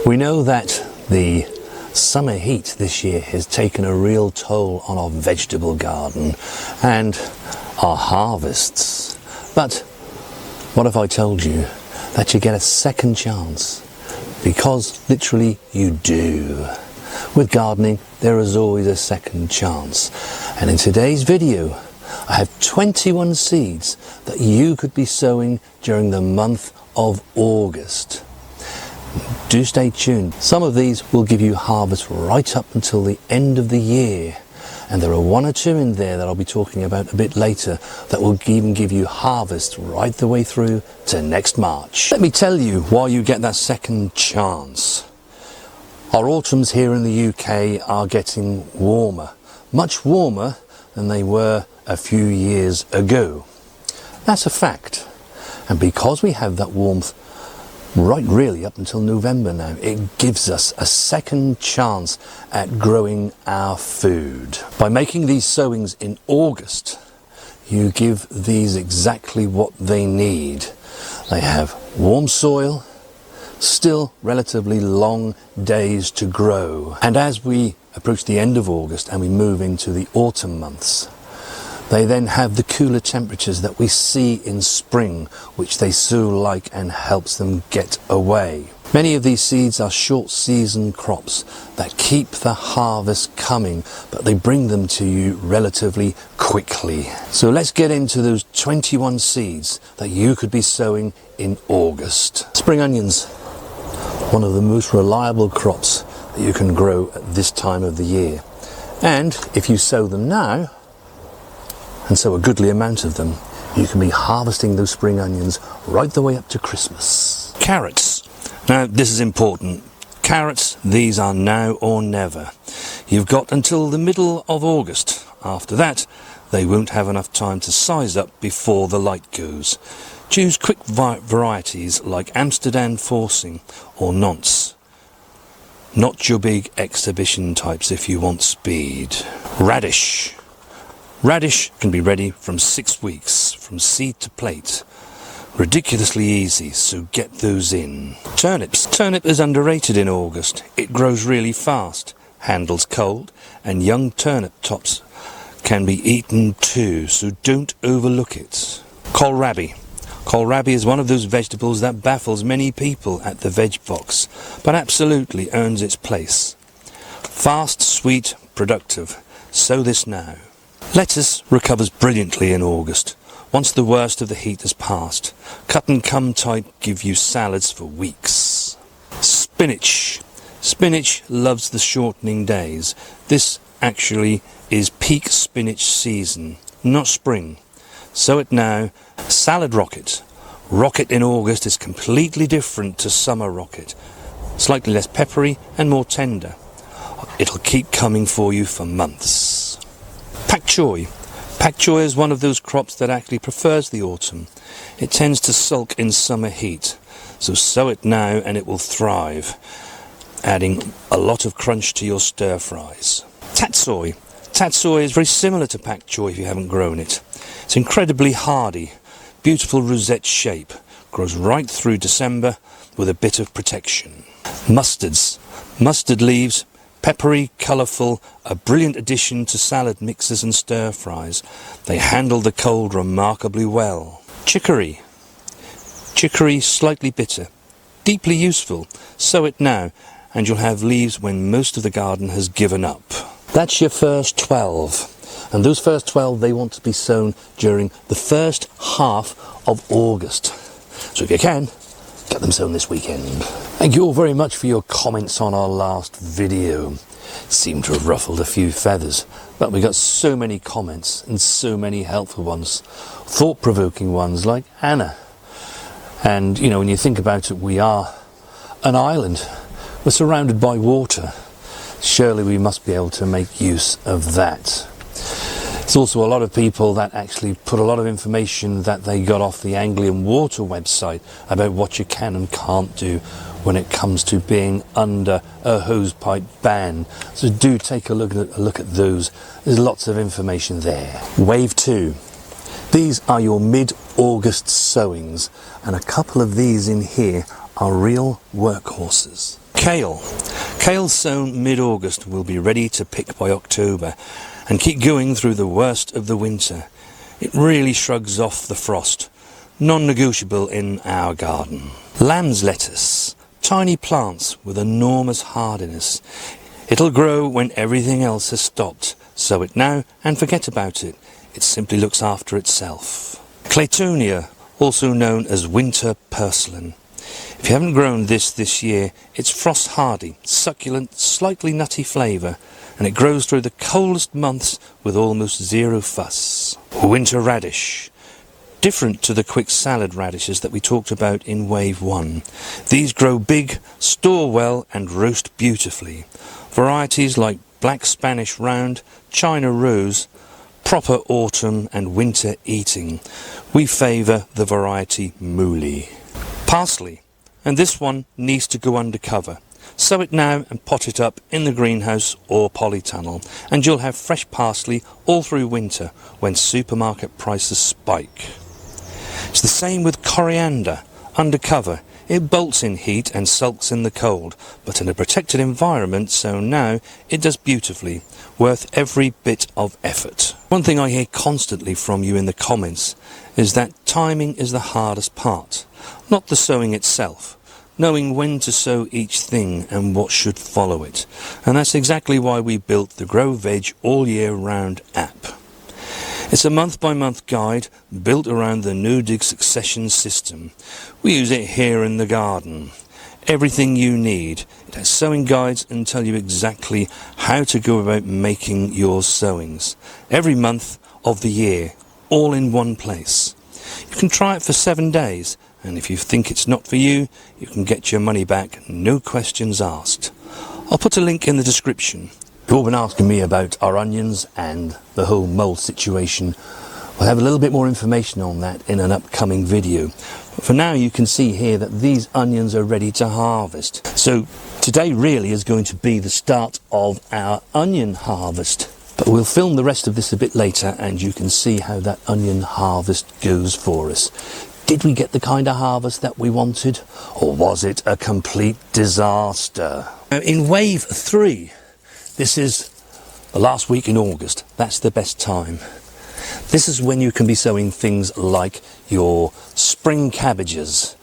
We know that the summer heat this year has taken a real toll on our vegetable garden and our harvests. But what if I told you that you get a second chance? Because literally you do. With gardening, there is always a second chance. And in today's video, I have 21 seeds that you could be sowing during the month of August. Do stay tuned. Some of these will give you harvest right up until the end of the year. And there are one or two in there that I'll be talking about a bit later that will even give you harvest right the way through to next March. Let me tell you why you get that second chance. Our autumns here in the UK are getting warmer, much warmer than they were a few years ago. That's a fact. And because we have that warmth right really up until November now, it gives us a second chance at growing our food. By making these sowings in August, you give these exactly what they need. They have warm soil, still relatively long days to grow. And as we approach the end of August and we move into the autumn months, they then have the cooler temperatures that we see in spring, which they so like and helps them get away. Many of these seeds are short season crops that keep the harvest coming, but they bring them to you relatively quickly. So let's get into those 21 seeds that you could be sowing in August. Spring onions, one of the most reliable crops that you can grow at this time of the year. And if you sow them now, and sow a goodly amount of them, you can be harvesting those spring onions right the way up to Christmas. Carrots. Now this is important. Carrots, these are now or never. You've got until the middle of August. After that, they won't have enough time to size up before the light goes. Choose quick varieties like Amsterdam forcing or nonce. Not your big exhibition types if you want speed. Radish. Radish can be ready from 6 weeks, from seed to plate. Ridiculously easy, so get those in. Turnips. Turnip is underrated in August. It grows really fast, handles cold, and young turnip tops can be eaten too, so don't overlook it. Kohlrabi. Kohlrabi is one of those vegetables that baffles many people at the veg box, but absolutely earns its place. Fast, sweet, productive. Sow this now. Lettuce recovers brilliantly in August. Once the worst of the heat has passed, cut and come type give you salads for weeks. Spinach. Spinach loves the shortening days. This actually is peak spinach season, not spring. Sow it now. Salad rocket. Rocket in August is completely different to summer rocket. Slightly less peppery and more tender. It'll keep coming for you for months. Pak choy. Pak choy is one of those crops that actually prefers the autumn. It tends to sulk in summer heat, so sow it now and it will thrive, adding a lot of crunch to your stir fries. Tatsoi. Tatsoi is very similar to pak choy if you haven't grown it. It's incredibly hardy, beautiful rosette shape, grows right through December with a bit of protection. Mustards. Mustard leaves, peppery, colourful, a brilliant addition to salad mixes and stir fries. They handle the cold remarkably well. Chicory. Chicory slightly bitter, deeply useful. Sow it now and you'll have leaves when most of the garden has given up. That's your first 12. And those first 12, they want to be sown during the first half of August. So if you can, get them sown this weekend. Thank you all very much for your comments on our last video. Seemed to have ruffled a few feathers, but we got so many comments and so many helpful ones, thought-provoking ones like Anna. And you know, when you think about it, we are an island. We're surrounded by water. Surely we must be able to make use of that. There's also a lot of people that actually put a lot of information that they got off the Anglian Water website about what you can and can't do when it comes to being under a hosepipe ban. So do take a look at those. There's lots of information there. Wave 2. These are your mid-August sowings, and a couple of these in here are real workhorses. Kale. Kale sown mid-August will be ready to pick by October and keep going through the worst of the winter. It really shrugs off the frost. Non-negotiable in our garden. Lamb's lettuce. Tiny plants with enormous hardiness. It'll grow when everything else has stopped. Sow it now and forget about it. It simply looks after itself. Claytonia, also known as winter purslane. If you haven't grown this year, it's frost hardy, succulent, slightly nutty flavour, and it grows through the coldest months with almost zero fuss. Winter radish. Different to the quick salad radishes that we talked about in wave 1. These grow big, store well and roast beautifully. Varieties like black Spanish round, China rose, proper autumn and winter eating. We favour the variety Mooley. Parsley, and this one needs to go undercover. Sow it now and pot it up in the greenhouse or polytunnel, and you'll have fresh parsley all through winter when supermarket prices spike. It's the same with coriander, undercover. It bolts in heat and sulks in the cold, but in a protected environment, so now it does beautifully, worth every bit of effort. One thing I hear constantly from you in the comments is that timing is the hardest part, not the sowing itself, knowing when to sow each thing and what should follow it. And that's exactly why we built the Grow Veg All Year Round app. It's a month-by-month guide built around the no-dig succession system. We use it here in the garden. Everything you need. It has sowing guides and tell you exactly how to go about making your sowings. Every month of the year, all in one place. You can try it for 7 days, and if you think it's not for you, you can get your money back, no questions asked. I'll put a link in the description. You've all been asking me about our onions and the whole mould situation. We'll have a little bit more information on that in an upcoming video. But for now, you can see here that these onions are ready to harvest. So today really is going to be the start of our onion harvest. But we'll film the rest of this a bit later and you can see how that onion harvest goes for us. Did we get the kind of harvest that we wanted, or was it a complete disaster? Now, in wave 3, this is the last week in August. That's the best time. This is when you can be sowing things like your spring cabbages,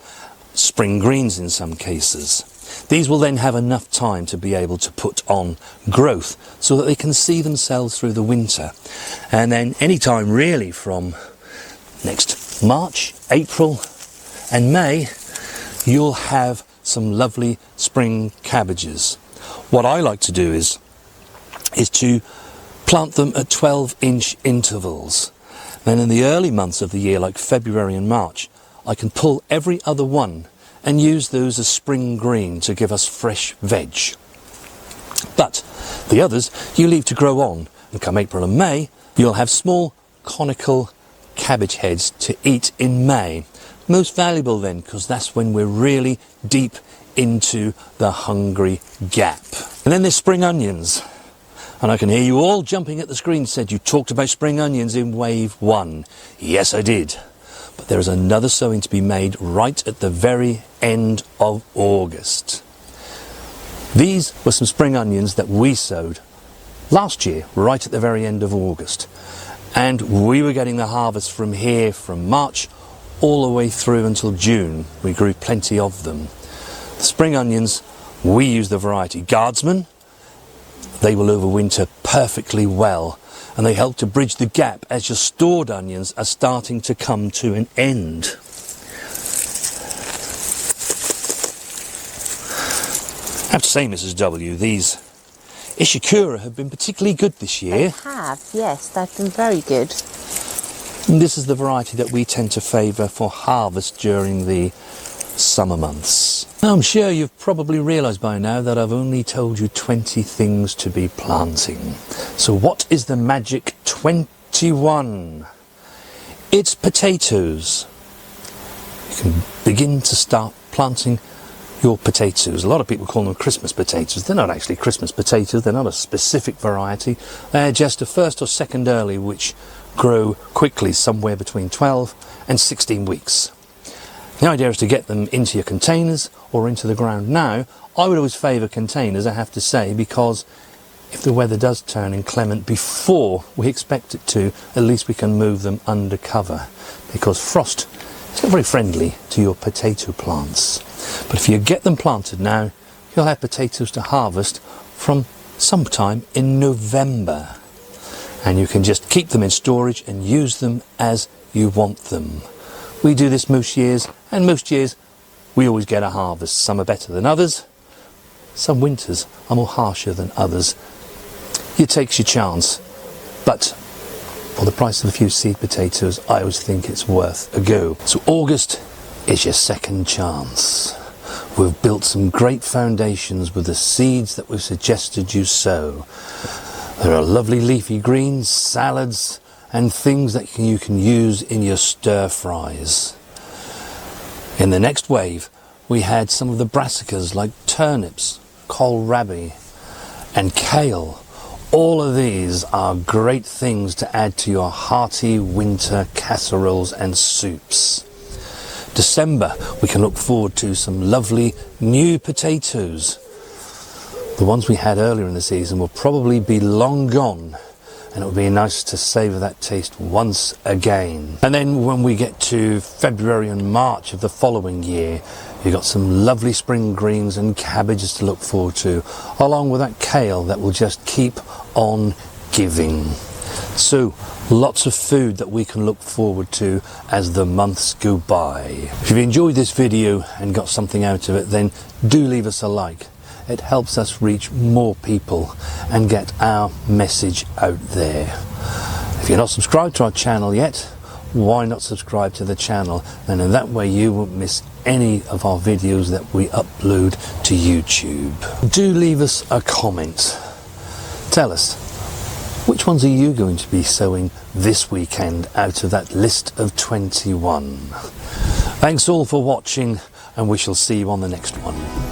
spring greens in some cases. These will then have enough time to be able to put on growth so that they can see themselves through the winter. And then any time really from next March, April and May, you'll have some lovely spring cabbages. What I like to do is to plant them at 12-inch intervals. Then in the early months of the year, like February and March, I can pull every other one and use those as spring green to give us fresh veg. But the others you leave to grow on, and come April and May, you'll have small conical cabbage heads to eat in May. Most valuable then, because that's when we're really deep into the hungry gap. And then there's spring onions. And I can hear you all jumping at the screen. Said you talked about spring onions in wave 1. Yes, I did. But there is another sowing to be made right at the very end of August. These were some spring onions that we sowed last year, right at the very end of August. And we were getting the harvest from here from March all the way through until June. We grew plenty of them. The spring onions, we use the variety Guardsman. They will overwinter perfectly well, and they help to bridge the gap as your stored onions are starting to come to an end. I have to say, Mrs. W, these Ishikura have been particularly good this year. They have, yes, they've been very good. And this is the variety that we tend to favour for harvest during the summer months. Now, I'm sure you've probably realised by now that I've only told you 20 things to be planting. So what is the magic 21? It's potatoes. You can begin to start planting your potatoes. A lot of people call them Christmas potatoes. They're not actually Christmas potatoes. They're not a specific variety. They're just a first or second early which grow quickly, somewhere between 12 and 16 weeks. The idea is to get them into your containers or into the ground. Now, I would always favour containers, I have to say, because if the weather does turn inclement before we expect it to, at least we can move them under cover, because frost is not very friendly to your potato plants. But if you get them planted now, you'll have potatoes to harvest from sometime in November. And you can just keep them in storage and use them as you want them. We do this most years, and most years we always get a harvest. Some are better than others. Some winters are more harsher than others. You take your chance, but for the price of a few seed potatoes, I always think it's worth a go. So August is your second chance. We've built some great foundations with the seeds that we've suggested you sow. There are lovely leafy greens, salads, and things that you can use in your stir fries. In the next wave, we had some of the brassicas like turnips, kohlrabi, and kale. All of these are great things to add to your hearty winter casseroles and soups. December, we can look forward to some lovely new potatoes. The ones we had earlier in the season will probably be long gone, and it would be nice to savour that taste once again. And then when we get to February and March of the following year, you've got some lovely spring greens and cabbages to look forward to, along with that kale that will just keep on giving. So lots of food that we can look forward to as the months go by. If you've enjoyed this video and got something out of it, then do leave us a like. It helps us reach more people and get our message out there. If you're not subscribed to our channel yet, why not subscribe to the channel? And in that way you won't miss any of our videos that we upload to YouTube. Do leave us a comment. Tell us, which ones are you going to be sowing this weekend out of that list of 21? Thanks all for watching, and we shall see you on the next one.